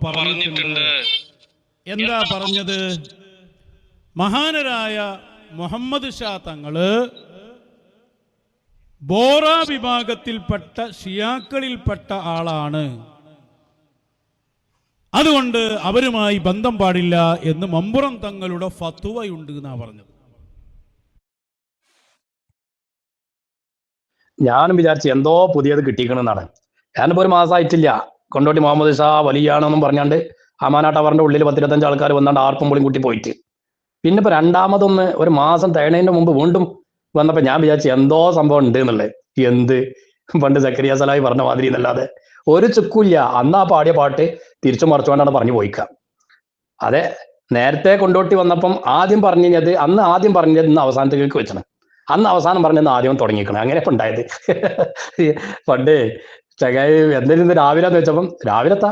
പറഞ്ഞിട്ടുണ്ട്. എന്താ പറഞ്ഞത്? മഹാനരായ മുഹമ്മദ് ഷാ തങ്ങള് ബോറ വിഭാഗത്തിൽപ്പെട്ട ഷിയാക്കളിൽപ്പെട്ട ആളാണ്, അതുകൊണ്ട് അവരുമായി ബന്ധം പാടില്ല എന്ന് മമ്പുറം തങ്ങളുടെ ഫത്വയുണ്ട് എന്നാ പറഞ്ഞത്. ഞാനും വിചാരിച്ചു എന്തോ പുതിയത് കിട്ടിക്കണമെന്നാണ്. ഞാനിപ്പോൾ ഒരു മാസമായിട്ടില്ല കൊണ്ടോട്ടി മുഹമ്മദ് ഷാ വലിയാണെന്നും പറഞ്ഞാണ്ട് അമാന ടവറിന്റെ ഉള്ളിൽ 10-25 ആൾക്കാർ വന്നാണ്ട് ആർപ്പും പൊളിയും കൂട്ടി പോയിട്ട്, പിന്നെ ഇപ്പൊ രണ്ടാമതൊന്ന് ഒരു മാസം തേണേന്റെ മുമ്പ് വീണ്ടും വന്നപ്പോ ഞാൻ വിചാരിച്ചു എന്തോ സംഭവം ഉണ്ട് എന്നുള്ളത്. എന്ത് പണ്ട് സക്കരിയ സലാഹി പറഞ്ഞ മാതിരി എന്നല്ലാതെ ഒരു ചുക്കില്ല. അന്ന് ആ പാടിയ പാട്ട് തിരിച്ചു മറിച്ചുകൊണ്ടാണ് പറഞ്ഞു പോയിക്കാം. അതെ, നേരത്തെ കൊണ്ടോട്ടി വന്നപ്പം ആദ്യം പറഞ്ഞത് ഇന്ന് അവസാനത്തേക്ക് വെച്ചണം, അന്ന് അവസാനം പറഞ്ഞത് ആദ്യം തുടങ്ങിക്കണം. അങ്ങനെ ഇപ്പൊ ഉണ്ടായത്. പണ്ട് ചങ്ങായി എന്തെങ്കിലും രാവിലെ എന്ന് വെച്ചപ്പം രാവിലത്താ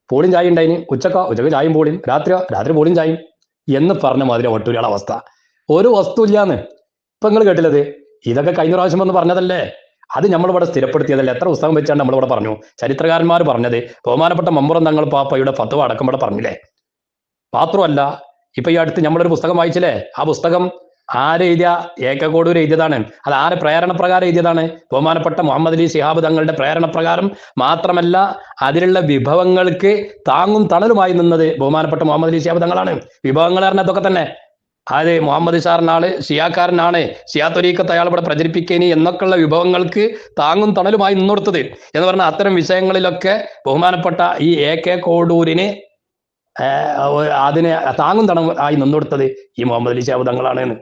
പോളിയും ചായ ഉണ്ടായിന്, ഉച്ചക്ക് ചായയും പോളിയും, രാത്രി പോളിയും ചായയും എന്ന് പറഞ്ഞ മാതിരി ഒട്ടൂരിയുടെ അവസ്ഥ. ഒരു വസ്തു ഇല്ലാന്ന് ഇപ്പൊ നിങ്ങൾ കേട്ടില്ലത്. ഇതൊക്കെ കഴിഞ്ഞ പ്രാവശ്യം വന്ന് പറഞ്ഞതല്ലേ, അത് നമ്മളിവിടെ സ്ഥിരപ്പെടുത്തിയതല്ലേ. എത്ര പുസ്തകം വെച്ചാണ് നമ്മളിവിടെ പറഞ്ഞു. ചരിത്രകാരന്മാർ പറഞ്ഞത് ബഹുമാനപ്പെട്ട മമ്പുറം തങ്ങൾ പാപ്പയുടെ ഫത്വ അടക്കം ഇവിടെ പറഞ്ഞില്ലേ. മാത്രമല്ല ഇപ്പൊ ഈ അടുത്ത് നമ്മളൊരു പുസ്തകം വായിച്ചില്ലേ, ആ പുസ്തകം ആരെഴുതിയ? ഏക്കക്കോടൂർ എഴുതിയതാണ്. അത് ആരെ പ്രേരണപ്രകാരം എഴുതിയതാണ്? ബഹുമാനപ്പെട്ട മുഹമ്മദ് അലി ശിഹാബ് തങ്ങളുടെ പ്രേരണപ്രകാരം. മാത്രമല്ല അതിലുള്ള വിഭവങ്ങൾക്ക് താങ്ങും തണലുമായി നിന്നത് ബഹുമാനപ്പെട്ട മുഹമ്മദ് അലി ശിഹാബ് തങ്ങളാണ്. വിഭവങ്ങൾ പറഞ്ഞ അതൊക്കെ തന്നെ. അത് മുഹമ്മദ് ഷാറിനാള് ഷിയാക്കാരനാണ്, ഷിയാ ത്വരീഖത്ത് അയാൾ ഇവിടെ പ്രചരിപ്പിക്കേനി എന്നൊക്കെയുള്ള വിഭവങ്ങൾക്ക് താങ്ങും തണലുമായി നിന്നൊടുത്തത് എന്ന് പറഞ്ഞാൽ അത്തരം വിഷയങ്ങളിലൊക്കെ ബഹുമാനപ്പെട്ട ഈ കോടൂരിന് അതിന് താങ്ങും തണലായി നിന്നൊടുത്തത് ഈ മുഹമ്മദ് അലി ശിഹാബ് തങ്ങളാണ്.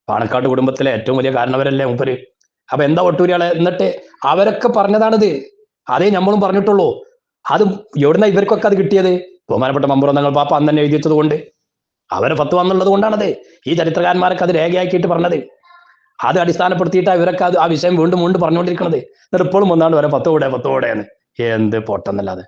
പാണക്കാട് കുടുംബത്തിലെ ഏറ്റവും വലിയ കാരണവരല്ലേ മൂപ്പര്. അപ്പൊ എന്താ ഒട്ടൂരിയാളെ? എന്നിട്ട് അവരൊക്കെ പറഞ്ഞതാണിത്, അതേ നമ്മളും പറഞ്ഞിട്ടുള്ളൂ. അത് എവിടുന്ന ഇവർക്കൊക്കെ അത് കിട്ടിയത്? ബഹുമാനപ്പെട്ട മമ്പുറം തങ്ങൾ പാപ്പ അന്ന് തന്നെ എഴുതി വെച്ചത് കൊണ്ട്, അവരെ ഫത്വ വന്നുള്ളത് കൊണ്ടാണത്. ഈ ചരിത്രകാരന്മാരൊക്കെ അത് രേഖയാക്കിയിട്ട് പറഞ്ഞത്, അത് അടിസ്ഥാനപ്പെടുത്തിയിട്ട് ഇവരൊക്കെ അത് ആ വിഷയം വീണ്ടും പറഞ്ഞുകൊണ്ടിരിക്കുന്നത്. എന്നിട്ട് ഇപ്പോഴും വന്നാണ്ട് വരെ പത്തോടെ എന്ന്. എന്ത് പൊട്ടെന്നല്ലാതെ.